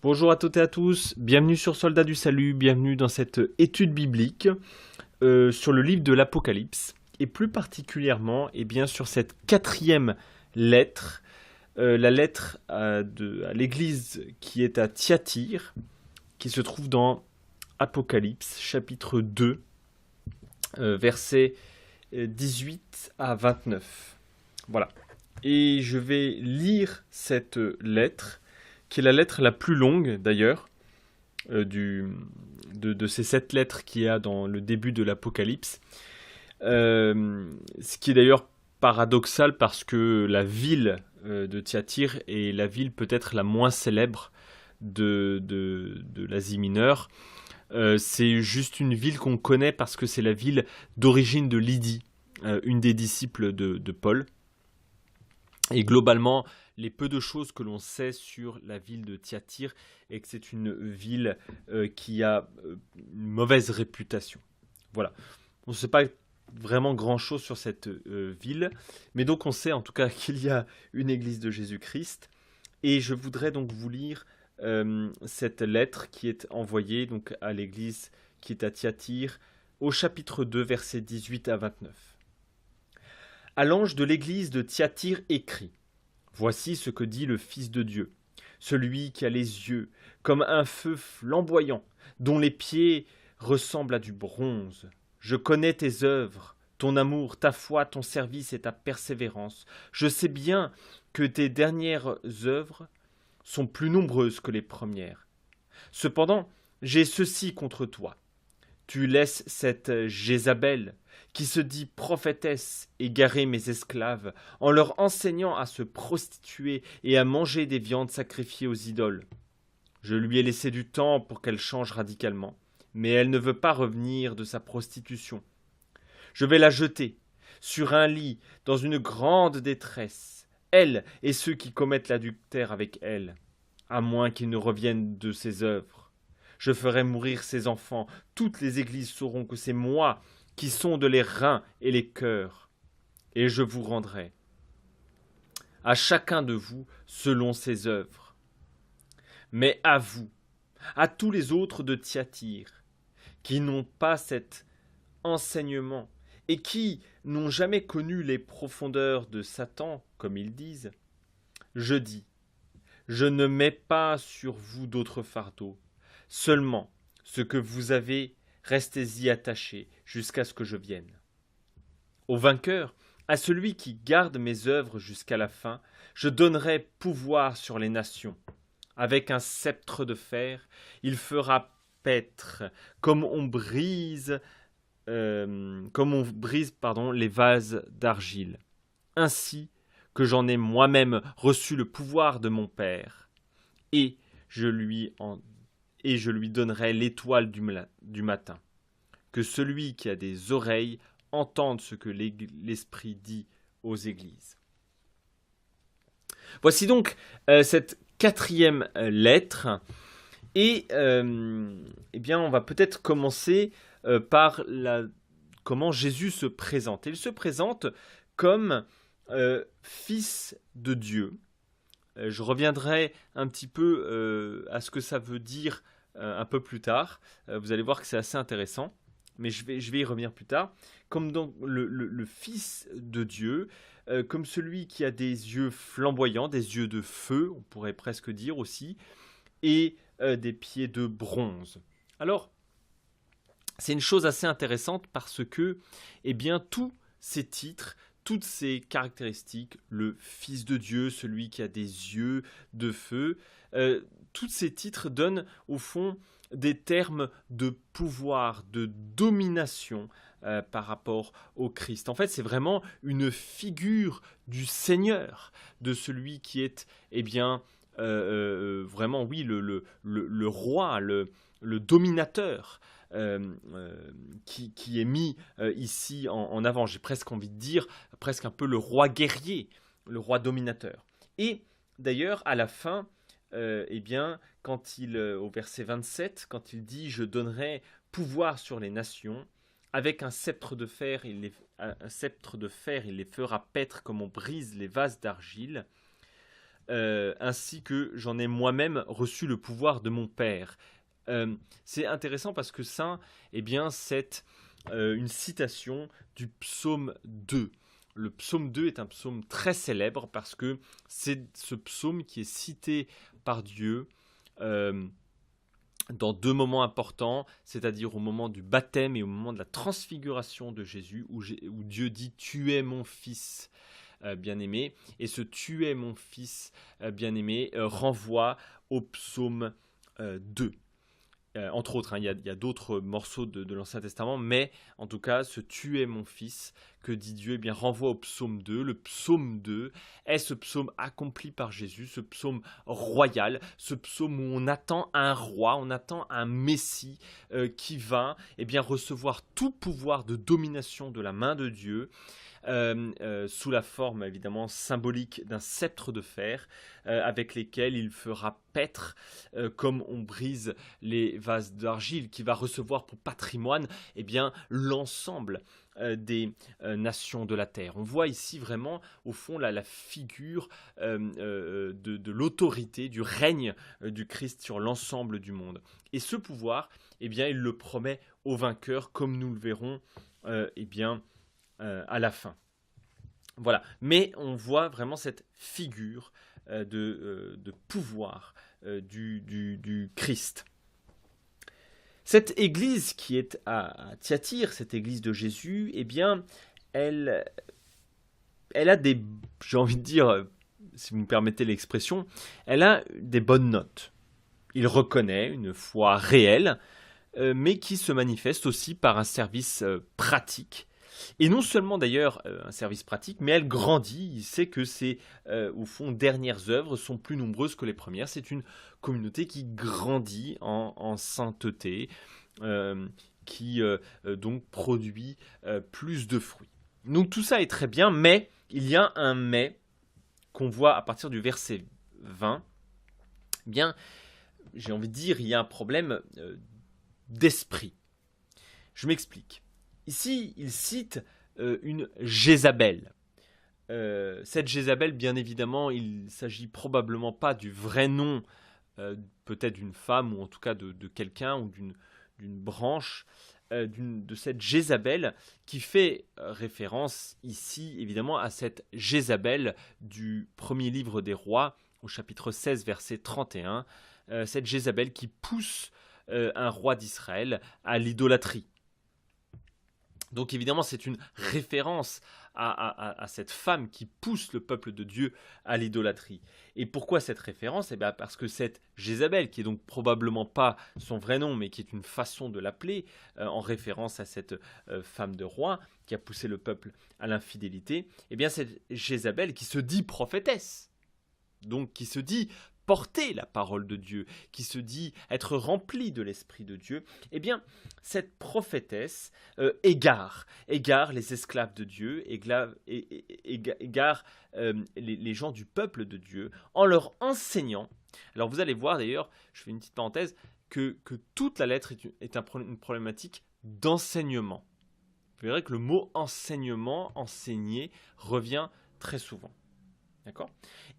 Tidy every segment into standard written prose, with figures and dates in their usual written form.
Bonjour à toutes et à tous, bienvenue sur Soldats du Salut, bienvenue dans cette étude biblique sur le livre de l'Apocalypse, et plus particulièrement bien, sur cette quatrième lettre, la lettre à l'église qui est à Thyatire, qui se trouve dans Apocalypse chapitre 2, versets 18 à 29. Voilà. Et je vais lire cette lettre, qui est la lettre la plus longue d'ailleurs, de ces 7 lettres qu'il y a dans le début de l'Apocalypse. Ce qui est d'ailleurs paradoxal parce que la ville de Thyatire est la ville peut-être la moins célèbre de l'Asie mineure. C'est juste une ville qu'on connaît parce que c'est la ville d'origine de Lydie, une des disciples de Paul. Et globalement, les peu de choses que l'on sait sur la ville de Thyatire est que c'est une ville qui a une mauvaise réputation. Voilà. On ne sait pas vraiment grand-chose sur cette ville, mais donc on sait en tout cas qu'il y a une église de Jésus-Christ. Et je voudrais donc vous lire cette lettre qui est envoyée donc à l'église qui est à Thyatire, au chapitre 2, versets 18 à 29. À l'ange de l'église de Thyatire écrit: Voici ce que dit le Fils de Dieu, celui qui a les yeux comme un feu flamboyant, dont les pieds ressemblent à du bronze. Je connais tes œuvres, ton amour, ta foi, ton service et ta persévérance. Je sais bien que tes dernières œuvres sont plus nombreuses que les premières. Cependant, j'ai ceci contre toi. Tu laisses cette Jézabel, qui se dit prophétesse, égarer mes esclaves, en leur enseignant à se prostituer et à manger des viandes sacrifiées aux idoles. Je lui ai laissé du temps pour qu'elle change radicalement, mais elle ne veut pas revenir de sa prostitution. Je vais la jeter sur un lit dans une grande détresse, elle et ceux qui commettent l'adultère avec elle, à moins qu'ils ne reviennent de ses œuvres. Je ferai mourir ses enfants. Toutes les églises sauront que c'est moi qui sonde les reins et les cœurs. Et je vous rendrai à chacun de vous selon ses œuvres. Mais à vous, à tous les autres de Thyatire, qui n'ont pas cet enseignement et qui n'ont jamais connu les profondeurs de Satan, comme ils disent, je dis: je ne mets pas sur vous d'autres fardeaux. Seulement, ce que vous avez, restez-y attachés jusqu'à ce que je vienne. Au vainqueur, à celui qui garde mes œuvres jusqu'à la fin, je donnerai pouvoir sur les nations. Avec un sceptre de fer, il fera paître, comme on brise les vases d'argile. Ainsi que j'en ai moi-même reçu le pouvoir de mon Père, et je lui donnerai l'étoile du matin. Que celui qui a des oreilles entende ce que l'Esprit dit aux églises. Voici donc cette quatrième lettre. Et bien, on va peut-être commencer par comment Jésus se présente. Il se présente comme fils de Dieu. Je reviendrai un petit peu à ce que ça veut dire un peu plus tard. Vous allez voir que c'est assez intéressant, mais je vais y revenir plus tard. Comme donc le Fils de Dieu, comme celui qui a des yeux flamboyants, des yeux de feu, on pourrait presque dire aussi, et des pieds de bronze. Alors, c'est une chose assez intéressante parce que, eh bien, tous ces titres, toutes ces caractéristiques, le Fils de Dieu, celui qui a des yeux de feu, tous ces titres donnent au fond des termes de pouvoir, de domination par rapport au Christ. En fait, c'est vraiment une figure du Seigneur, de celui qui est, eh bien, vraiment, oui, le roi, le dominateur. Qui est mis ici en avant. J'ai presque envie de dire, presque un peu le roi guerrier, le roi dominateur. Et d'ailleurs, à la fin, eh bien, au verset 27, quand il dit « Je donnerai pouvoir sur les nations », avec un sceptre de fer, il les fera paître comme on brise les vases d'argile. ainsi que j'en ai moi-même reçu le pouvoir de mon Père. C'est intéressant parce que ça, eh bien, c'est une citation du psaume 2. Le psaume 2 est un psaume très célèbre parce que c'est ce psaume qui est cité par Dieu dans deux moments importants, c'est-à-dire au moment du baptême et au moment de la transfiguration de Jésus, où Dieu dit « Tu es mon fils bien-aimé ». Et ce « Tu es mon fils bien-aimé » renvoie au psaume 2. Entre autres, il y a d'autres morceaux de l'Ancien Testament, mais en tout cas, ce « Tu es mon fils » que dit Dieu, eh bien, renvoie au psaume 2. Le psaume 2 est ce psaume accompli par Jésus, ce psaume royal, ce psaume où on attend un roi, on attend un Messie qui va eh bien, recevoir tout pouvoir de domination de la main de Dieu. Sous la forme évidemment symbolique d'un sceptre de fer avec lesquels il fera paître comme on brise les vases d'argile, qui va recevoir pour patrimoine eh bien, l'ensemble des nations de la terre. On voit ici vraiment au fond la figure de l'autorité, du règne du Christ sur l'ensemble du monde. Et ce pouvoir, eh bien, il le promet aux vainqueurs, comme nous le verrons eh bien, à la fin. Voilà, mais on voit vraiment cette figure de pouvoir du Christ. Cette église qui est à Thyatire, cette église de Jésus, eh bien, elle a des, j'ai envie de dire, si vous me permettez l'expression, elle a des bonnes notes. Il reconnaît une foi réelle, mais qui se manifeste aussi par un service pratique. Et non seulement d'ailleurs un service pratique, mais elle grandit. Il sait que ses, au fond, dernières œuvres sont plus nombreuses que les premières. C'est une communauté qui grandit en sainteté, qui donc produit plus de fruits. Donc tout ça est très bien, mais il y a un mais qu'on voit à partir du verset 20. Eh bien, j'ai envie de dire, il y a un problème d'esprit. Je m'explique. Ici, il cite une Jézabel. Cette Jézabel, bien évidemment, il ne s'agit probablement pas du vrai nom, peut-être d'une femme, ou en tout cas de quelqu'un, ou d'une branche, de cette Jézabel, qui fait référence ici, évidemment, à cette Jézabel du premier livre des rois, au chapitre 16, verset 31, cette Jézabel qui pousse un roi d'Israël à l'idolâtrie. Donc évidemment, c'est une référence à cette femme qui pousse le peuple de Dieu à l'idolâtrie. Et pourquoi cette référence ? Eh bien parce que cette Jézabel, qui est donc probablement pas son vrai nom, mais qui est une façon de l'appeler, en référence à cette femme de roi qui a poussé le peuple à l'infidélité, eh bien cette Jézabel qui se dit prophétesse, donc qui se dit porter la parole de Dieu, qui se dit être remplie de l'Esprit de Dieu, eh bien, cette prophétesse égare les esclaves de Dieu, égare les gens du peuple de Dieu, en leur enseignant. Alors vous allez voir d'ailleurs, je fais une petite parenthèse, que toute la lettre est une problématique d'enseignement. Vous verrez que le mot enseignement, enseigner, revient très souvent. D'accord ?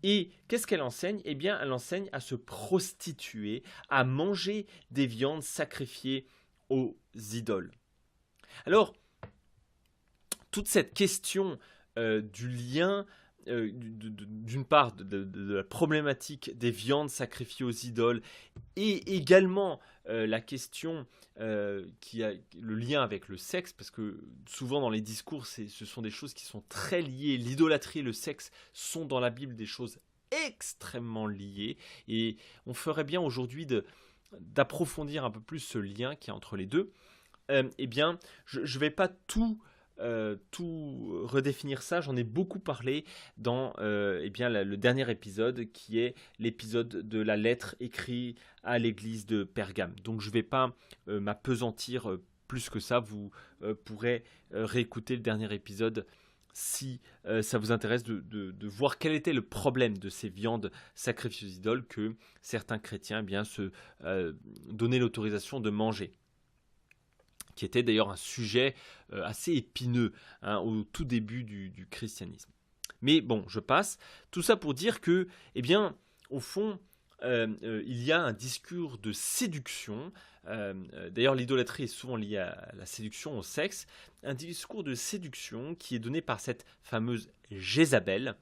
Et qu'est-ce qu'elle enseigne ? Eh bien, elle enseigne à se prostituer, à manger des viandes sacrifiées aux idoles. Alors, toute cette question du lien, d'une part de la problématique des viandes sacrifiées aux idoles, et également la question qui a le lien avec le sexe, parce que souvent dans les discours, ce sont des choses qui sont très liées. L'idolâtrie et le sexe sont dans la Bible des choses extrêmement liées, et on ferait bien aujourd'hui d'approfondir un peu plus ce lien qu'il y a entre les deux. Eh bien, je ne vais pas tout redéfinir ça, j'en ai beaucoup parlé dans le dernier épisode, qui est l'épisode de la lettre écrite à l'église de Pergame. Donc je ne vais pas m'appesantir plus que ça, vous pourrez réécouter le dernier épisode si ça vous intéresse de voir quel était le problème de ces viandes sacrifiées aux idoles que certains chrétiens se donnaient l'autorisation de manger, qui était d'ailleurs un sujet assez épineux au tout début du christianisme. Mais bon, je passe. Tout ça pour dire que, eh bien, au fond, il y a un discours de séduction. D'ailleurs, l'idolâtrie est souvent liée à la séduction, au sexe. Un discours de séduction qui est donné par cette fameuse Jézabel.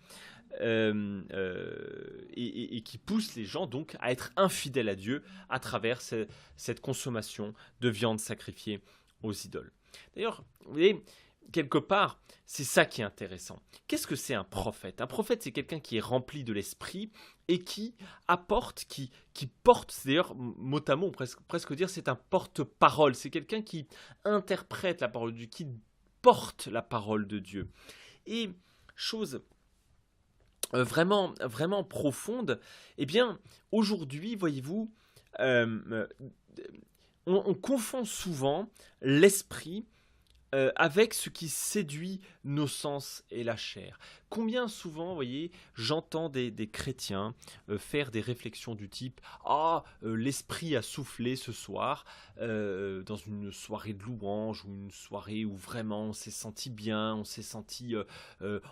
Et qui pousse les gens donc à être infidèles à Dieu à travers cette consommation de viande sacrifiée aux idoles. D'ailleurs, vous voyez, quelque part, c'est ça qui est intéressant. Qu'est-ce que c'est un prophète? Un prophète, c'est quelqu'un qui est rempli de l'esprit et qui apporte, qui porte, c'est d'ailleurs mot à mot, presque dire, c'est un porte-parole. C'est quelqu'un qui interprète la parole de Dieu, qui porte la parole de Dieu. Et chose vraiment, vraiment profonde, eh bien, aujourd'hui, voyez-vous, on confond souvent l'esprit avec ce qui séduit nos sens et la chair. Combien souvent, vous voyez, j'entends des chrétiens faire des réflexions du type « Ah, l'esprit a soufflé ce soir dans une soirée de louange ou une soirée où vraiment on s'est senti bien, on s'est senti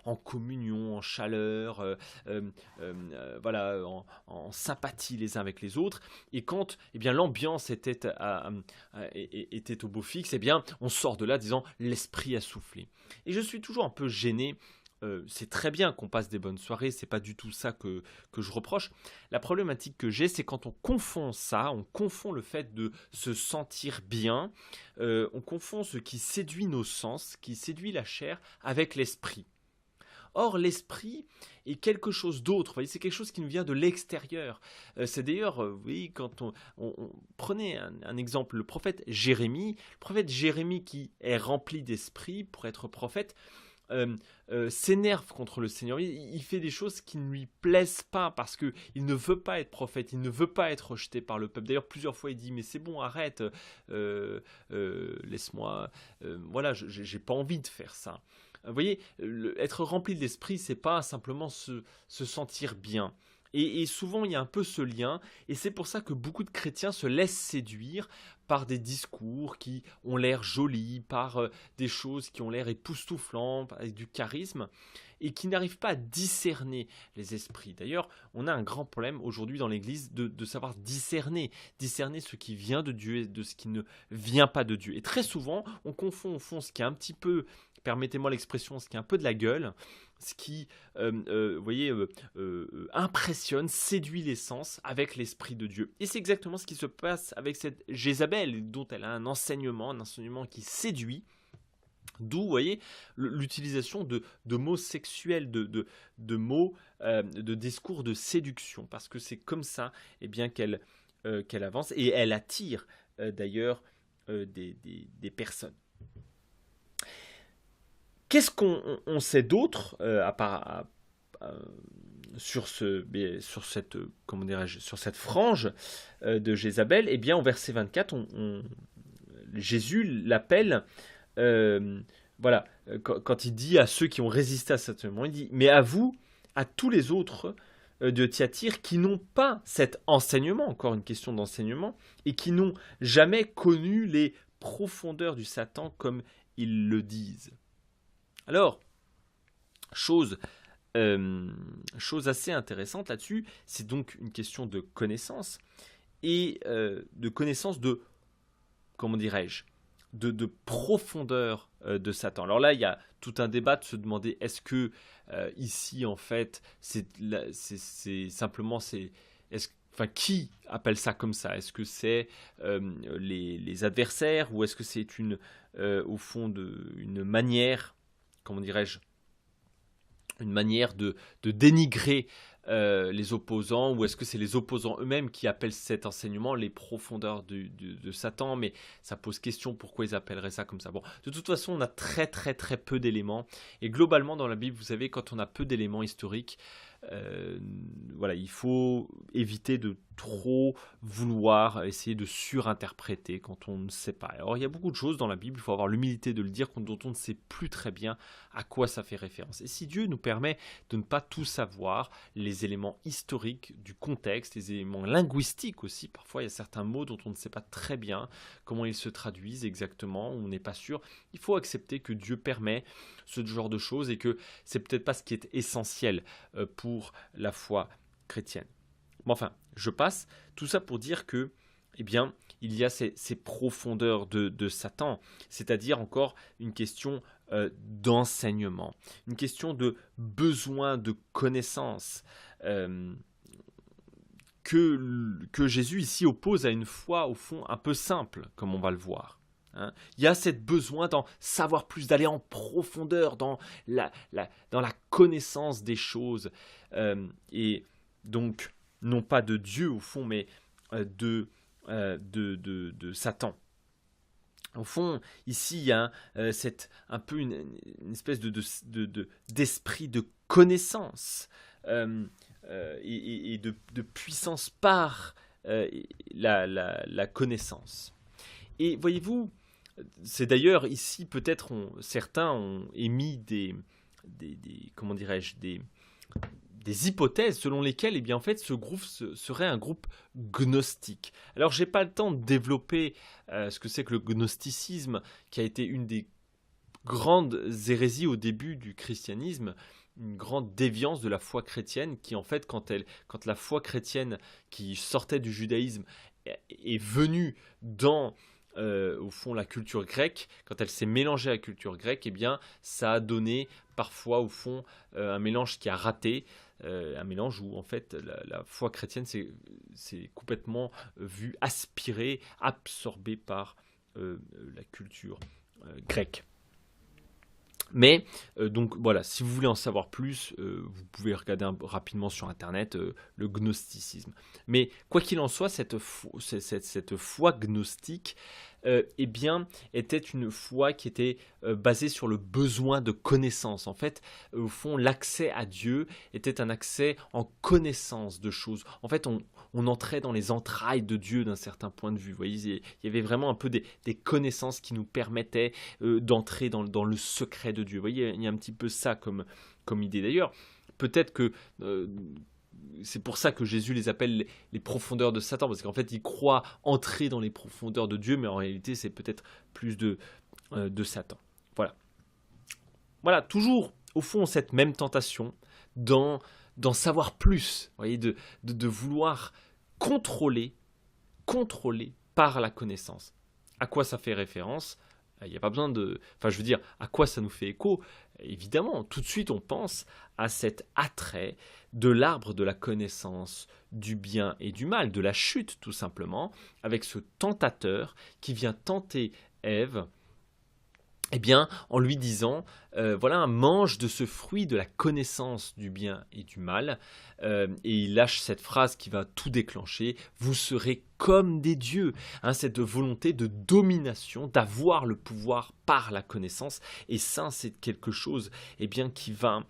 en communion, en chaleur, voilà, en sympathie les uns avec les autres. Et quand eh bien, l'ambiance était au beau fixe, eh bien, on sort de là disant l'esprit a soufflé. Et je suis toujours un peu gêné. C'est très bien qu'on passe des bonnes soirées, c'est pas du tout ça que je reproche. La problématique que j'ai, c'est quand on confond ça, on confond le fait de se sentir bien, on confond ce qui séduit nos sens, qui séduit la chair, avec l'esprit. Or, l'esprit est quelque chose d'autre, vous voyez, c'est quelque chose qui nous vient de l'extérieur. C'est d'ailleurs, vous voyez, quand on prenez un exemple, le prophète Jérémie qui est rempli d'esprit pour être prophète, s'énerve contre le Seigneur. Il fait des choses qui ne lui plaisent pas parce qu'il ne veut pas être prophète, il ne veut pas être rejeté par le peuple. D'ailleurs, plusieurs fois, il dit « Mais c'est bon, arrête, laisse-moi, voilà, j'ai pas envie de faire ça. » Vous voyez, être rempli de l'esprit, c'est pas simplement se sentir bien. Et souvent, il y a un peu ce lien, et c'est pour ça que beaucoup de chrétiens se laissent séduire par des discours qui ont l'air jolis, par des choses qui ont l'air époustouflantes, avec du charisme, et qui n'arrivent pas à discerner les esprits. D'ailleurs, on a un grand problème aujourd'hui dans l'Église de savoir discerner ce qui vient de Dieu et de ce qui ne vient pas de Dieu. Et très souvent, on confond au fond ce qui est un petit peu, permettez-moi l'expression, ce qui est un peu de la gueule, ce qui, vous voyez, impressionne, séduit les sens avec l'Esprit de Dieu. Et c'est exactement ce qui se passe avec cette Jézabel, dont elle a un enseignement qui séduit. D'où, vous voyez, l'utilisation de mots sexuels, de mots, de discours de séduction, parce que c'est comme ça eh bien, qu'elle avance, et elle attire d'ailleurs des personnes. Qu'est-ce qu'on sait d'autre sur cette frange de Jézabel? Eh bien, au verset 24, Jésus l'appelle, voilà, quand il dit à ceux qui ont résisté à cet enseignement, il dit « Mais à vous, à tous les autres de Thyatire qui n'ont pas cet enseignement, encore une question d'enseignement, et qui n'ont jamais connu les profondeurs du Satan comme ils le disent. » Alors, chose assez intéressante là-dessus, c'est donc une question de connaissance, et de connaissance de, comment dirais-je, de profondeur de Satan. Alors là, il y a tout un débat de se demander, est-ce que ici, en fait, c'est simplement, enfin, qui appelle ça comme ça? Est-ce que c'est les adversaires, ou est-ce que c'est au fond une manière, comment dirais-je, une manière de dénigrer les opposants, ou est-ce que c'est les opposants eux-mêmes qui appellent cet enseignement les profondeurs de Satan? Mais ça pose question, pourquoi ils appelleraient ça comme ça? Bon, de toute façon, on a très très très peu d'éléments, et globalement dans la Bible, vous savez, quand on a peu d'éléments historiques, voilà, il faut éviter de trop vouloir essayer de surinterpréter quand on ne sait pas. Alors il y a beaucoup de choses dans la Bible, il faut avoir l'humilité de le dire, dont on ne sait plus très bien à quoi ça fait référence. Et si Dieu nous permet de ne pas tout savoir, les éléments historiques du contexte, les éléments linguistiques aussi, parfois il y a certains mots dont on ne sait pas très bien comment ils se traduisent exactement, on n'est pas sûr, il faut accepter que Dieu permet ce genre de choses et que c'est peut-être pas ce qui est essentiel pour la foi chrétienne. Mais enfin, je passe. Tout ça pour dire que, eh bien, il y a ces profondeurs de Satan, c'est-à-dire encore une question d'enseignement, une question de besoin de connaissance que Jésus ici oppose à une foi au fond un peu simple, comme on va le voir. Il y a ce besoin d'en savoir plus, d'aller en profondeur dans dans la connaissance des choses et donc non pas de Dieu au fond, mais de Satan. Au fond, ici, il y a un peu une espèce d'esprit de connaissance et de puissance par la connaissance. Et voyez-vous, c'est d'ailleurs ici, peut-être, certains ont émis comment dirais-je, des hypothèses selon lesquelles eh bien, en fait, ce groupe serait un groupe gnostique. Alors, je n'ai pas le temps de développer ce que c'est que le gnosticisme, qui a été une des grandes hérésies au début du christianisme, une grande déviance de la foi chrétienne, qui en fait, quand la foi chrétienne qui sortait du judaïsme est venue dans au fond la culture grecque, quand elle s'est mélangée à la culture grecque, eh bien, ça a donné parfois au fond un mélange qui a raté, un mélange où en fait la foi chrétienne s'est complètement vue aspirée, absorbée par la culture grecque. Mais donc voilà, si vous voulez en savoir plus, vous pouvez regarder rapidement sur internet le gnosticisme. Mais quoi qu'il en soit, cette foi gnostique eh bien, était une foi qui était basée sur le besoin de connaissance. En fait, au fond, l'accès à Dieu était un accès en connaissance de choses. En fait, on entrait dans les entrailles de Dieu d'un certain point de vue. Vous voyez, il y avait vraiment un peu des connaissances qui nous permettaient d'entrer dans le secret de Dieu. Vous voyez, il y a un petit peu ça comme idée. D'ailleurs, peut-être que c'est pour ça que Jésus les appelle les profondeurs de Satan, parce qu'en fait, ils croient entrer dans les profondeurs de Dieu, mais en réalité, c'est peut-être plus de Satan. Voilà, toujours, au fond, cette même tentation d'en savoir plus, vous voyez, de vouloir contrôler par la connaissance. À quoi ça fait référence ? Il n'y a pas besoin de... Enfin, je veux dire, à quoi ça nous fait écho ? Évidemment, tout de suite, on pense à cet attrait de l'arbre de la connaissance du bien et du mal, de la chute, tout simplement, avec ce tentateur qui vient tenter Ève, eh bien, en lui disant, voilà, mange de ce fruit de la connaissance du bien et du mal, et il lâche cette phrase qui va tout déclencher, vous serez comme des dieux, cette volonté de domination, d'avoir le pouvoir par la connaissance, et ça, c'est quelque chose, eh bien, qui va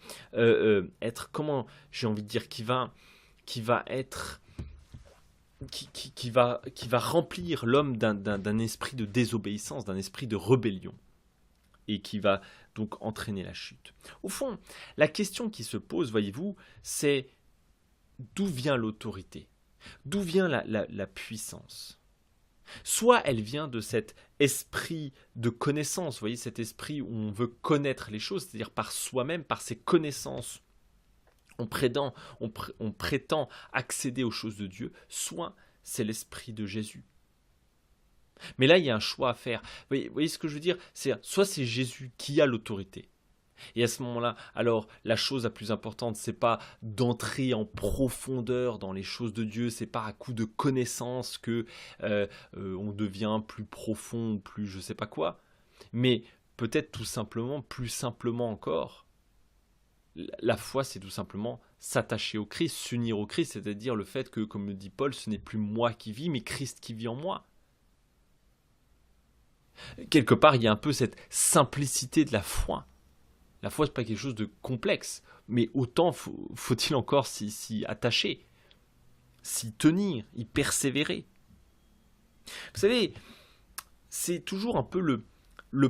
être, comment j'ai envie de dire, qui va être... Qui va remplir l'homme d'un esprit de désobéissance, d'un esprit de rébellion, et qui va donc entraîner la chute. Au fond, la question qui se pose, voyez-vous, c'est d'où vient l'autorité ? D'où vient la puissance ? Soit elle vient de cet esprit de connaissance, vous voyez, cet esprit où on veut connaître les choses, c'est-à-dire par soi-même, par ses connaissances, on prétend accéder aux choses de Dieu, soit c'est l'esprit de Jésus. Mais là, il y a un choix à faire. Vous voyez ce que je veux dire ? Soit c'est Jésus qui a l'autorité. Et à ce moment-là, alors la chose la plus importante, c'est pas d'entrer en profondeur dans les choses de Dieu, c'est pas à coup de connaissance que on devient plus profond, plus je sais pas quoi. Mais peut-être tout simplement, plus simplement encore, la foi, c'est tout simplement s'attacher au Christ, s'unir au Christ, c'est-à-dire le fait que, comme le dit Paul, ce n'est plus moi qui vis, mais Christ qui vit en moi. Quelque part, il y a un peu cette simplicité de la foi. La foi, ce n'est pas quelque chose de complexe, mais autant faut-il encore s'y attacher. s'y tenir, y persévérer. Vous savez, c'est toujours un peu le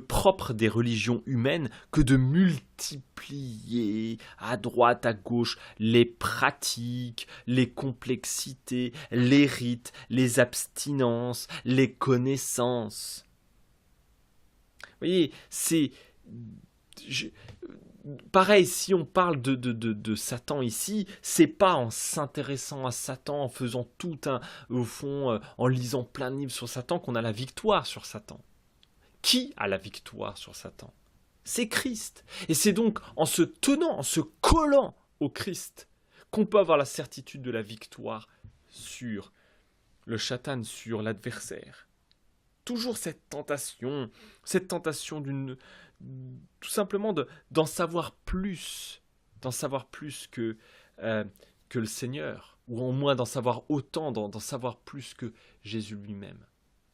propre des religions humaines que de multiplier à droite, à gauche, les pratiques, les complexités, les rites, les abstinences, les connaissances. Vous voyez, je- pareil, si on parle de Satan ici, c'est pas en s'intéressant à Satan, en faisant tout au fond, en lisant plein de livres sur Satan, qu'on a la victoire sur Satan. Qui a la victoire sur Satan? C'est Christ. Et c'est donc en se tenant, en se collant au Christ, qu'on peut avoir la certitude de la victoire sur le Satan, sur l'adversaire. Toujours cette tentation tout simplement d'en savoir plus euh, que le Seigneur, ou au moins d'en savoir autant, d'en savoir plus que Jésus lui-même.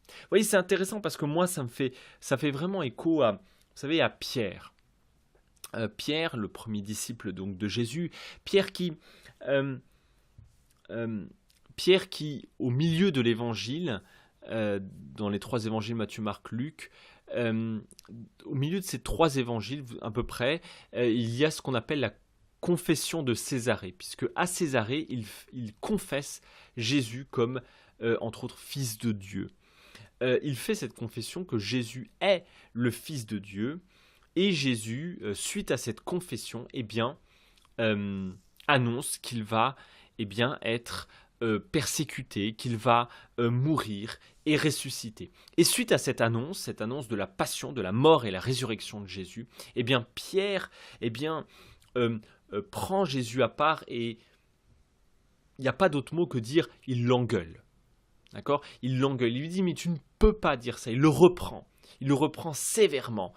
Vous voyez, c'est intéressant parce que moi, ça fait vraiment écho à, vous savez, à Pierre. Pierre, le premier disciple donc de Jésus, euh, euh, Pierre qui, au milieu de l'évangile, dans les 3 évangiles, Matthieu, Marc, Luc, au milieu de ces 3 évangiles, à peu près, il y a ce qu'on appelle la confession de Césarée, puisque à Césarée, il confesse Jésus comme, entre autres, fils de Dieu. Il fait cette confession que Jésus est le Fils de Dieu, et Jésus, suite à cette confession, annonce qu'il va être persécuté, qu'il va mourir et ressusciter. Et suite à cette annonce de la passion, de la mort et la résurrection de Jésus, Pierre prend Jésus à part, et il n'y a pas d'autre mot que dire il l'engueule. D'accord ? Il l'engueule, il lui dit mais tu ne peux pas dire ça, il le reprend sévèrement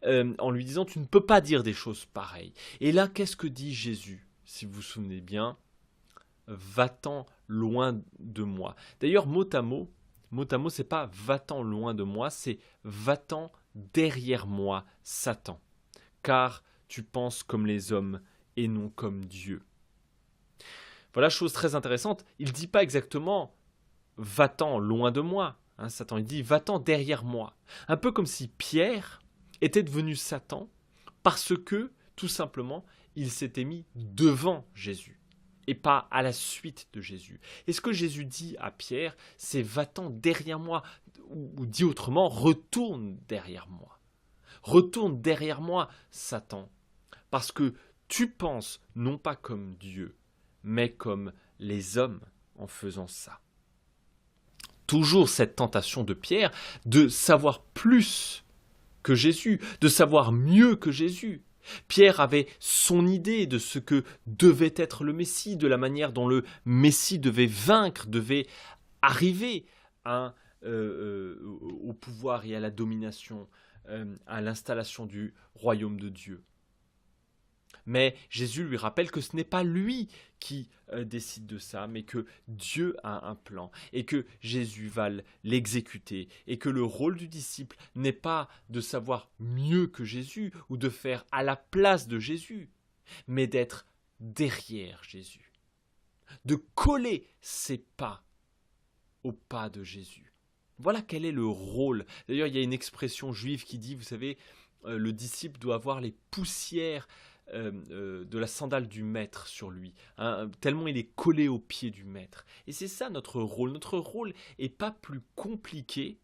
en lui disant tu ne peux pas dire des choses pareilles. Et là, qu'est-ce que dit Jésus, si vous vous souvenez bien? Va-t'en loin de moi. D'ailleurs, mot à mot, c'est pas va-t'en loin de moi, c'est va-t'en derrière moi, Satan, car tu penses comme les hommes et non comme Dieu. Voilà, chose très intéressante, il ne dit pas exactement va-t'en loin de moi, Satan, il dit va-t'en derrière moi. Un peu comme si Pierre était devenu Satan parce que, tout simplement, il s'était mis devant Jésus et pas à la suite de Jésus. Et ce que Jésus dit à Pierre, c'est va-t'en derrière moi, ou dit autrement, retourne derrière moi. Retourne derrière moi, Satan, parce que tu penses non pas comme Dieu, mais comme les hommes en faisant ça. Toujours cette tentation de Pierre de savoir plus que Jésus, de savoir mieux que Jésus. Pierre avait son idée de ce que devait être le Messie, de la manière dont le Messie devait vaincre, devait arriver au pouvoir et à la domination, à l'installation du royaume de Dieu. Mais Jésus lui rappelle que ce n'est pas lui qui décide de ça, mais que Dieu a un plan et que Jésus va l'exécuter, et que le rôle du disciple n'est pas de savoir mieux que Jésus ou de faire à la place de Jésus, mais d'être derrière Jésus, de coller ses pas aux pas de Jésus. Voilà quel est le rôle. D'ailleurs, il y a une expression juive qui dit, vous savez, le disciple doit avoir les poussières de la sandale du maître sur lui, tellement il est collé au pied du maître. Et c'est ça notre rôle. Notre rôle est pas plus compliqué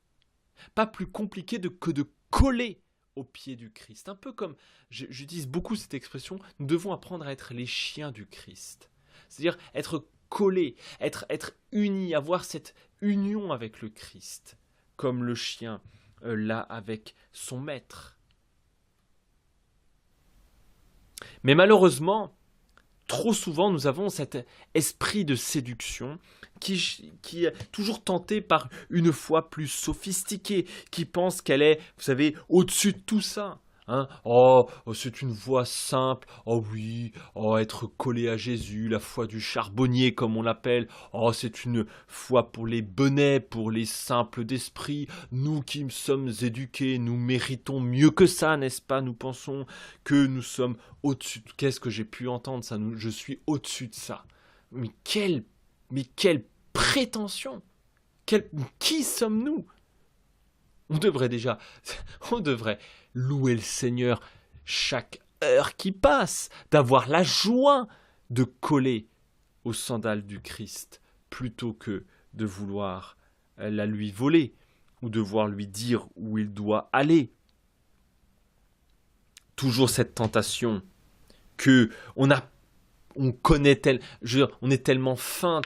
que de coller au pied du Christ. Un peu comme, j'utilise beaucoup cette expression, nous devons apprendre à être les chiens du Christ. C'est-à-dire être collés, être unis, avoir cette union avec le Christ, comme le chien l'a avec son maître. Mais malheureusement, trop souvent, nous avons cet esprit de séduction qui est toujours tenté par une foi plus sophistiquée, qui pense qu'elle est, vous savez, au-dessus de tout ça. Oh, c'est une voie simple. Oh oui, être collé à Jésus, la foi du charbonnier comme on l'appelle. Oh, c'est une foi pour les benets, pour les simples d'esprit. Nous qui sommes éduqués, nous méritons mieux que ça, n'est-ce pas? Nous pensons que nous sommes au-dessus. Qu'est-ce que j'ai pu entendre ça? Je suis au-dessus de ça. Mais quelle Mais quelle prétention! Qui sommes-nous? On devrait louer le Seigneur chaque heure qui passe, d'avoir la joie de coller aux sandales du Christ, plutôt que de vouloir la lui voler, ou devoir lui dire où il doit aller. Toujours cette tentation que on connaît on est tellement fin,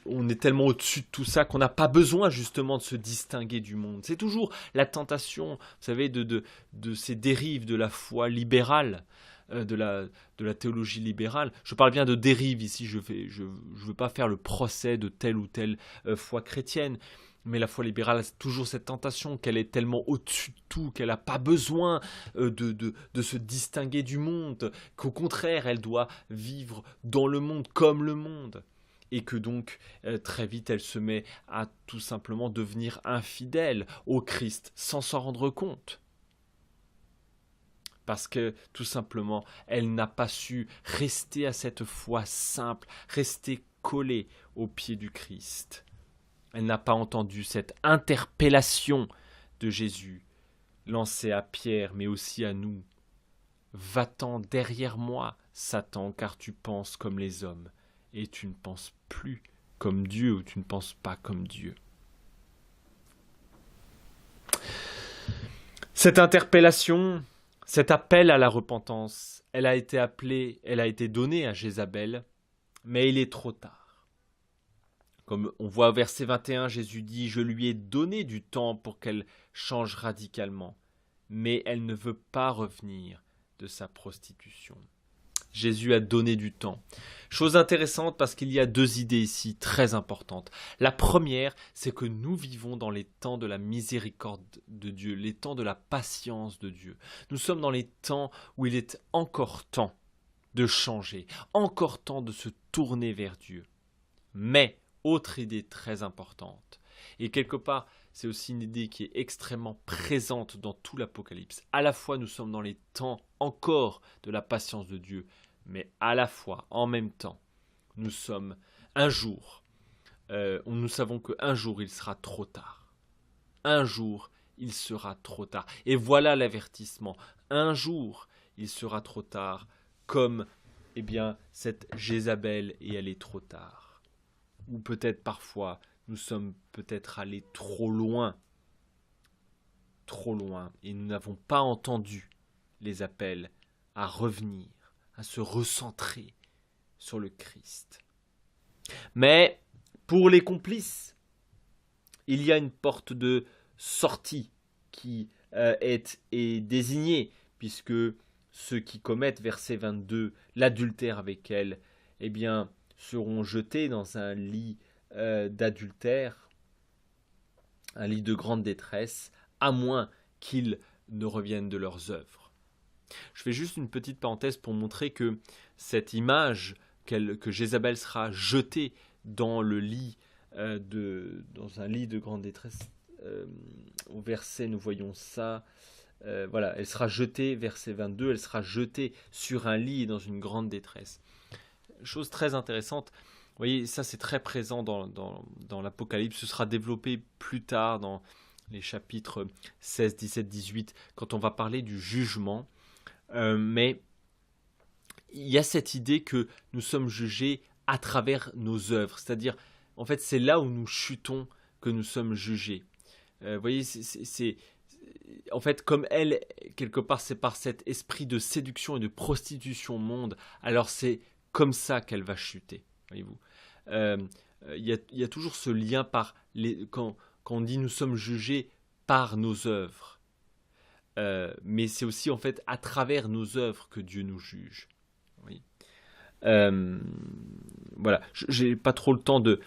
on est tellement au-dessus de tout ça qu'on n'a pas besoin justement de se distinguer du monde. C'est toujours la tentation, vous savez, de ces dérives de la foi libérale, de la théologie libérale. Je parle bien de dérive ici, je veux pas faire le procès de telle ou telle foi chrétienne. Mais la foi libérale a toujours cette tentation qu'elle est tellement au-dessus de tout, qu'elle n'a pas besoin de se distinguer du monde, qu'au contraire, elle doit vivre dans le monde comme le monde. Et que donc, très vite, elle se met à tout simplement devenir infidèle au Christ sans s'en rendre compte. Parce que, tout simplement, elle n'a pas su rester à cette foi simple, rester collée au pied du Christ. Elle n'a pas entendu cette interpellation de Jésus lancée à Pierre, mais aussi à nous. Va-t'en derrière moi, Satan, car tu penses comme les hommes, et tu ne penses plus comme Dieu, ou tu ne penses pas comme Dieu. Cette interpellation, cet appel à la repentance, elle a été donnée à Jézabel, mais il est trop tard. Comme on voit au verset 21, Jésus dit « Je lui ai donné du temps pour qu'elle change radicalement, mais elle ne veut pas revenir de sa prostitution. » Jésus a donné du temps. Chose intéressante parce qu'il y a deux idées ici très importantes. La première, c'est que nous vivons dans les temps de la miséricorde de Dieu, les temps de la patience de Dieu. Nous sommes dans les temps où il est encore temps de changer, encore temps de se tourner vers Dieu. Mais autre idée très importante, et quelque part c'est aussi une idée qui est extrêmement présente dans tout l'Apocalypse. À la fois nous sommes dans les temps encore de la patience de Dieu, mais à la fois, en même temps, nous sommes un jour, nous savons qu'un jour il sera trop tard. Un jour il sera trop tard. Et voilà l'avertissement. Un jour il sera trop tard, comme cette Jézabel et elle est trop tard. Ou peut-être parfois, nous sommes peut-être allés trop loin, et nous n'avons pas entendu les appels à revenir, à se recentrer sur le Christ. Mais pour les complices, il y a une porte de sortie qui est désignée, puisque ceux qui commettent, verset 22, l'adultère avec elle, seront jetés dans un lit d'adultère, un lit de grande détresse, à moins qu'ils ne reviennent de leurs œuvres. Je fais juste une petite parenthèse pour montrer que cette image que Jézabel sera jetée dans le lit dans un lit de grande détresse, au verset nous voyons ça. Elle sera jetée, verset 22, elle sera jetée sur un lit dans une grande détresse. Chose très intéressante, vous voyez, ça c'est très présent dans l'Apocalypse, ce sera développé plus tard dans les chapitres 16, 17, 18, quand on va parler du jugement, mais il y a cette idée que nous sommes jugés à travers nos œuvres, c'est-à-dire, en fait, c'est là où nous chutons que nous sommes jugés. Vous voyez, en fait, comme elle, quelque part, c'est par cet esprit de séduction et de prostitution au monde, alors c'est comme ça qu'elle va chuter, voyez-vous. Il y a toujours ce lien quand on dit nous sommes jugés par nos œuvres. Mais c'est aussi en fait à travers nos œuvres que Dieu nous juge. Oui. Voilà, j'ai pas trop le temps de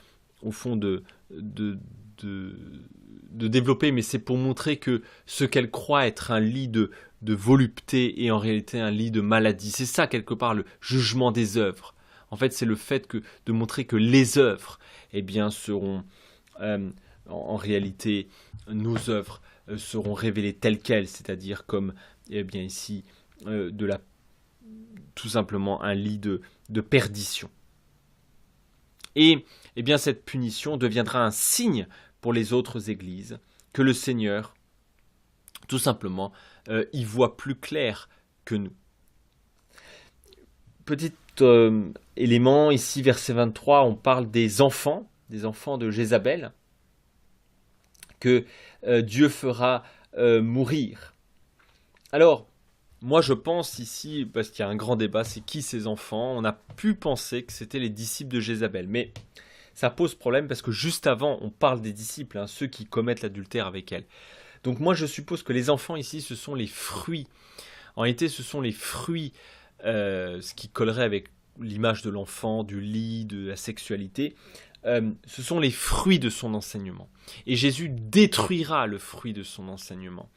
développer, mais c'est pour montrer que ce qu'elle croit être un lit de volupté est en réalité un lit de maladie. C'est ça quelque part le jugement des œuvres. En fait, c'est le fait de montrer que les œuvres, seront en réalité nos œuvres seront révélées telles quelles, c'est-à-dire comme ici tout simplement un lit de perdition. Et eh bien, cette punition deviendra un signe pour les autres églises, que le Seigneur, tout simplement, y voit plus clair que nous. Petit élément, ici, verset 23, on parle des enfants de Jézabel, que Dieu fera mourir. Alors, moi je pense ici, parce qu'il y a un grand débat, c'est qui ces enfants? On a pu penser que c'était les disciples de Jézabel, mais ça pose problème parce que juste avant, on parle des disciples, hein, ceux qui commettent l'adultère avec elle. Donc moi je suppose que les enfants ici, ce sont les fruits. En réalité, ce sont les fruits, ce qui collerait avec l'image de l'enfant, du lit, de la sexualité. Ce sont les fruits de son enseignement. Et Jésus détruira le fruit de son enseignement.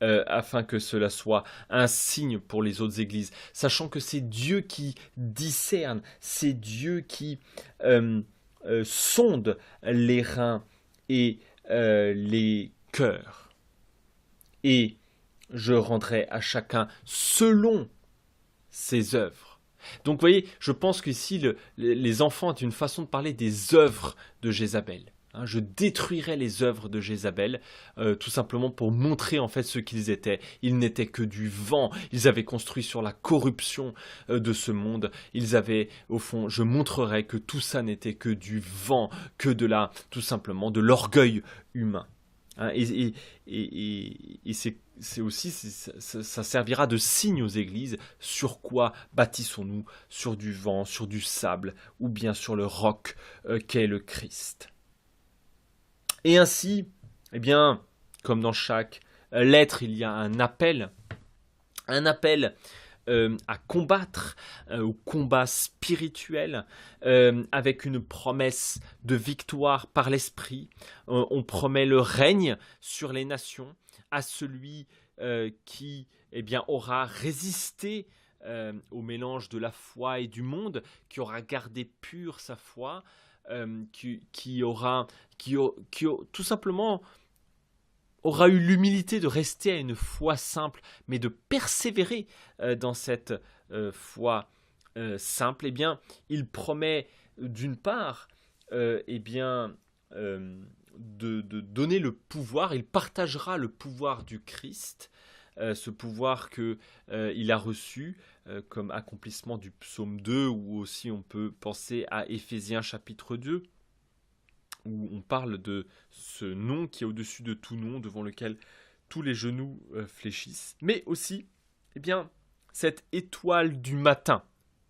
Afin que cela soit un signe pour les autres églises, sachant que c'est Dieu qui discerne, c'est Dieu qui sonde les reins et les cœurs. Et je rendrai à chacun selon ses œuvres. Donc vous voyez, je pense qu'ici, les enfants est une façon de parler des œuvres de Jézabel. Hein, je détruirai les œuvres de Jézabel, tout simplement pour montrer en fait ce qu'ils étaient. Ils n'étaient que du vent. Ils avaient construit sur la corruption de ce monde. Ils avaient, au fond, je montrerai que tout ça n'était que du vent, que de la, tout simplement, de l'orgueil humain. Hein, et c'est aussi, ça servira de signe aux églises. Sur quoi bâtissons-nous? Sur du vent, sur du sable, ou bien sur le roc qu'est le Christ. Et ainsi, eh bien, comme dans chaque lettre, il y a un appel à combattre, au combat spirituel, avec une promesse de victoire par l'Esprit. On promet le règne sur les nations à celui qui eh bien, aura résisté au mélange de la foi et du monde, qui aura gardé pure sa foi, qui aura tout simplement aura eu l'humilité de rester à une foi simple, mais de persévérer dans cette foi simple. Eh bien, il promet d'une part, eh bien, de donner le pouvoir. Il partagera le pouvoir du Christ, ce pouvoir que il a reçu comme accomplissement du psaume 2, ou aussi on peut penser à Éphésiens chapitre 2, où on parle de ce nom qui est au-dessus de tout nom, devant lequel tous les genoux fléchissent, mais aussi, eh bien, cette étoile du matin,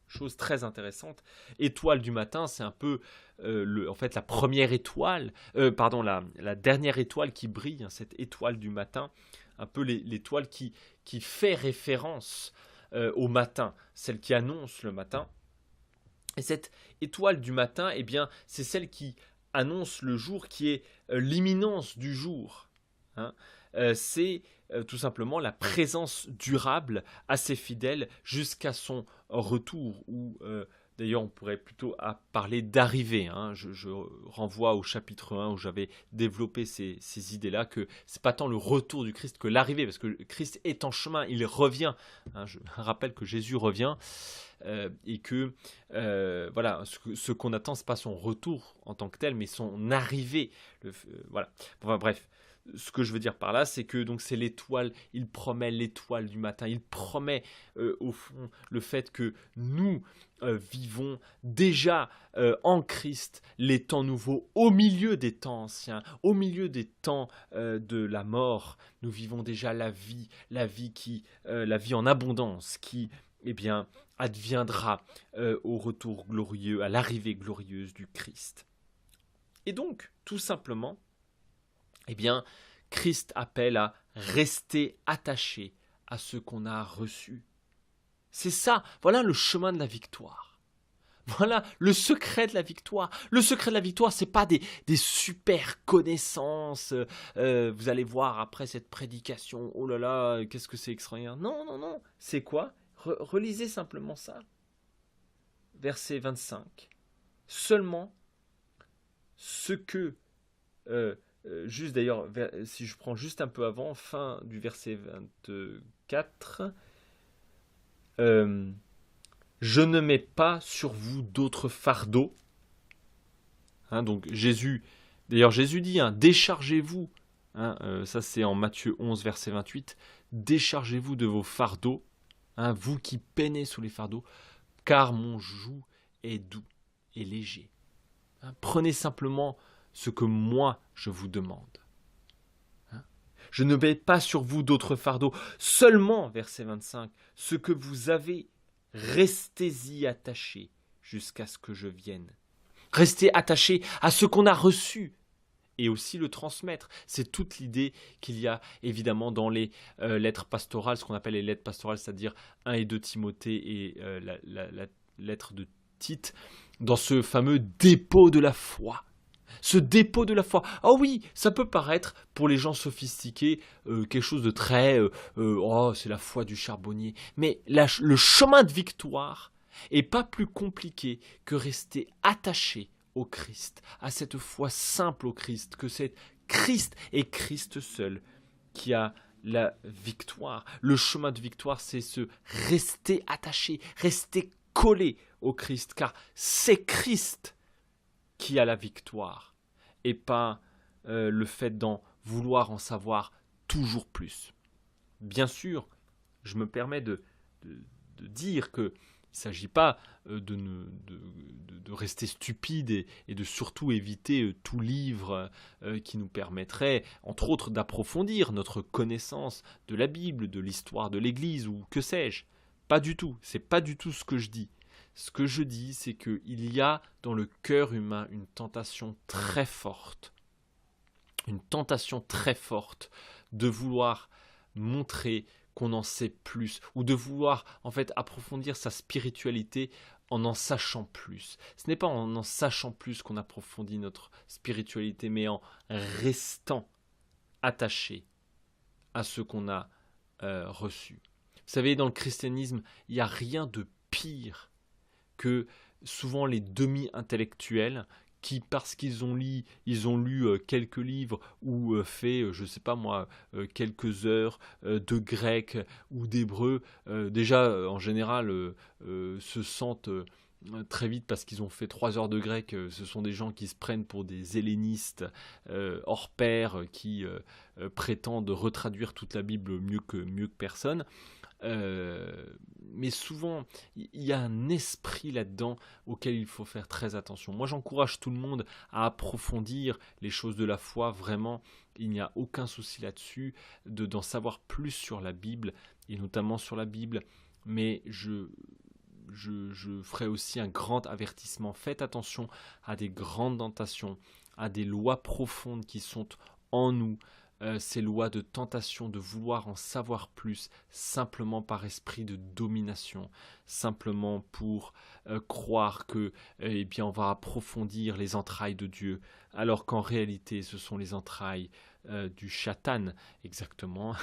chose très intéressante. Étoile du matin, c'est un peu, en fait, la première étoile, la dernière étoile qui brille, hein, cette étoile du matin, un peu l'étoile qui fait référence au matin, celle qui annonce le matin. Et cette étoile du matin, eh bien, c'est celle qui annonce le jour, qui est l'imminence du jour. Hein. C'est tout simplement la présence durable à ses fidèles jusqu'à son retour, ou d'ailleurs on pourrait plutôt parler d'arrivée. Hein. Je renvoie au chapitre 1 où j'avais développé ces idées-là, que c'est pas tant le retour du Christ que l'arrivée, parce que Christ est en chemin, il revient. Hein. Je rappelle que Jésus revient. Et que voilà, ce qu'on attend, c'est pas son retour en tant que tel, mais son arrivée. Voilà. Enfin, bref, ce que je veux dire par là, c'est que donc c'est l'étoile. Il promet l'étoile du matin. Il promet au fond le fait que nous vivons déjà en Christ les temps nouveaux, au milieu des temps anciens, au milieu des temps de la mort. Nous vivons déjà la vie en abondance, qui eh bien, adviendra au retour glorieux, à l'arrivée glorieuse du Christ. Et donc, tout simplement, eh bien, Christ appelle à rester attaché à ce qu'on a reçu. C'est ça, voilà le chemin de la victoire. Voilà le secret de la victoire. Le secret de la victoire, c'est pas des super connaissances. Vous allez voir après cette prédication, oh là là, qu'est-ce que c'est extraordinaire. Non, non, non. C'est quoi? Relisez simplement ça. Verset 25. Seulement ce que, juste d'ailleurs, si je prends juste un peu avant, fin du verset 24, je ne mets pas sur vous d'autres fardeaux. Hein, donc d'ailleurs Jésus dit, hein, déchargez-vous. Hein, ça c'est en Matthieu 11, verset 28. Déchargez-vous de vos fardeaux, hein, vous qui peinez sous les fardeaux, car mon joug est doux et léger. Hein, prenez simplement ce que moi je vous demande. Hein, je ne mets pas sur vous d'autres fardeaux, seulement, verset 25, ce que vous avez, restez-y attachés jusqu'à ce que je vienne. Restez attachés à ce qu'on a reçu et aussi le transmettre. C'est toute l'idée qu'il y a évidemment dans les lettres pastorales, ce qu'on appelle les lettres pastorales, c'est-à-dire 1 et 2 Timothée et la lettre de Tite, dans ce fameux dépôt de la foi. Ce dépôt de la foi. Oh oui, ça peut paraître, pour les gens sophistiqués, quelque chose de très... oh, c'est la foi du charbonnier. Mais le chemin de victoire est pas plus compliqué que rester attaché au Christ, à cette foi simple au Christ, que c'est Christ et Christ seul qui a la victoire. Le chemin de victoire, c'est se rester attaché, rester collé au Christ, car c'est Christ qui a la victoire, et pas le fait d'en vouloir en savoir toujours plus. Bien sûr, je me permets de dire que il ne s'agit pas de rester stupide et de surtout éviter tout livre qui nous permettrait, entre autres, d'approfondir notre connaissance de la Bible, de l'histoire de l'Église ou que sais-je. Pas du tout, c'est pas du tout ce que je dis. Ce que je dis, c'est qu'il y a dans le cœur humain une tentation très forte de vouloir montrer qu'on en sait plus, ou de vouloir en fait approfondir sa spiritualité en sachant plus. Ce n'est pas en sachant plus qu'on approfondit notre spiritualité, mais en restant attaché à ce qu'on a reçu. Vous savez, dans le christianisme, il n'y a rien de pire que souvent les demi-intellectuels qui, parce qu'ils ont lu quelques livres ou fait, je ne sais pas moi, quelques heures de grec ou d'hébreu, déjà en général se sentent très vite parce qu'ils ont fait 3 heures de grec. Ce sont des gens qui se prennent pour des hellénistes hors pair, qui prétendent retraduire toute la Bible mieux que personne. Mais souvent, il y a un esprit là-dedans auquel il faut faire très attention. Moi, j'encourage tout le monde à approfondir les choses de la foi. Vraiment, il n'y a aucun souci là-dessus, d'en savoir plus sur la Bible, et notamment sur la Bible. Mais je ferai aussi un grand avertissement. Faites attention à des grandes tentations, à des lois profondes qui sont en nous, ces lois de tentation, de vouloir en savoir plus, simplement par esprit de domination, simplement pour croire que on va approfondir les entrailles de Dieu, alors qu'en réalité ce sont les entrailles du Satan, exactement,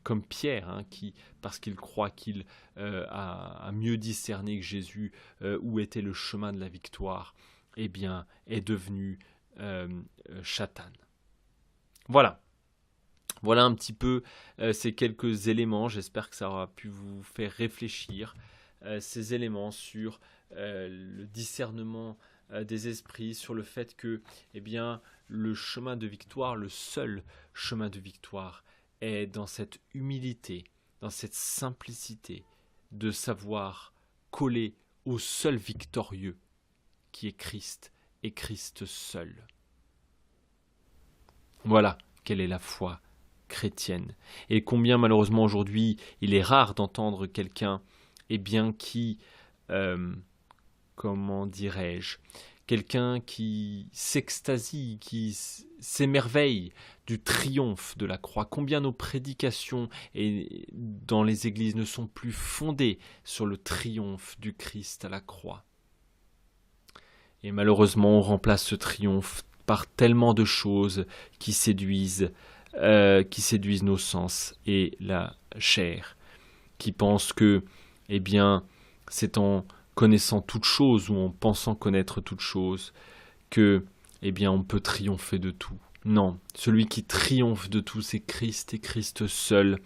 comme Pierre, hein, qui, parce qu'il croit qu'il a mieux discerné que Jésus où était le chemin de la victoire, est devenu Satan. Voilà un petit peu ces quelques éléments. J'espère que ça aura pu vous faire réfléchir, ces éléments sur le discernement des esprits, sur le fait que le chemin de victoire, le seul chemin de victoire, est dans cette humilité, dans cette simplicité de savoir coller au seul victorieux qui est Christ et Christ seul. Voilà quelle est la foi chrétienne. Et combien malheureusement aujourd'hui il est rare d'entendre quelqu'un qui, comment dirais-je, quelqu'un qui s'extasie, qui s'émerveille du triomphe de la croix. Combien nos prédications dans les églises ne sont plus fondées sur le triomphe du Christ à la croix. Et malheureusement on remplace ce triomphe par tellement de choses qui séduisent nos sens et la chair, qui pensent que, c'est en connaissant toute chose ou en pensant connaître toute chose que, on peut triompher de tout. Non, celui qui triomphe de tout, c'est Christ et Christ seul.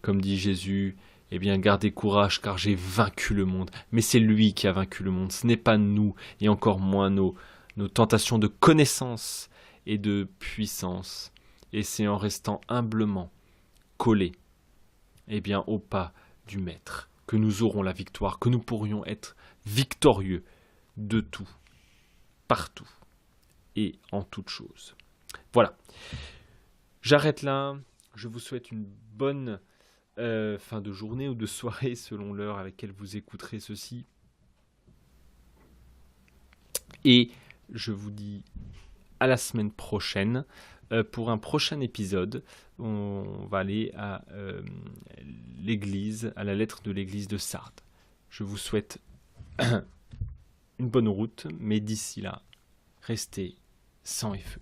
Comme dit Jésus, gardez courage car j'ai vaincu le monde. Mais c'est lui qui a vaincu le monde, ce n'est pas nous et encore moins nos nos tentations de connaissance et de puissance. Et c'est en restant humblement collés au pas du Maître que nous aurons la victoire, que nous pourrions être victorieux de tout, partout et en toutes choses. Voilà. J'arrête là. Je vous souhaite une bonne fin de journée ou de soirée selon l'heure à laquelle vous écouterez ceci. Et je vous dis à la semaine prochaine pour un prochain épisode. On va aller à l'église, à la lettre de l'église de Sardes. Je vous souhaite une bonne route, mais d'ici là, restez sang et feu.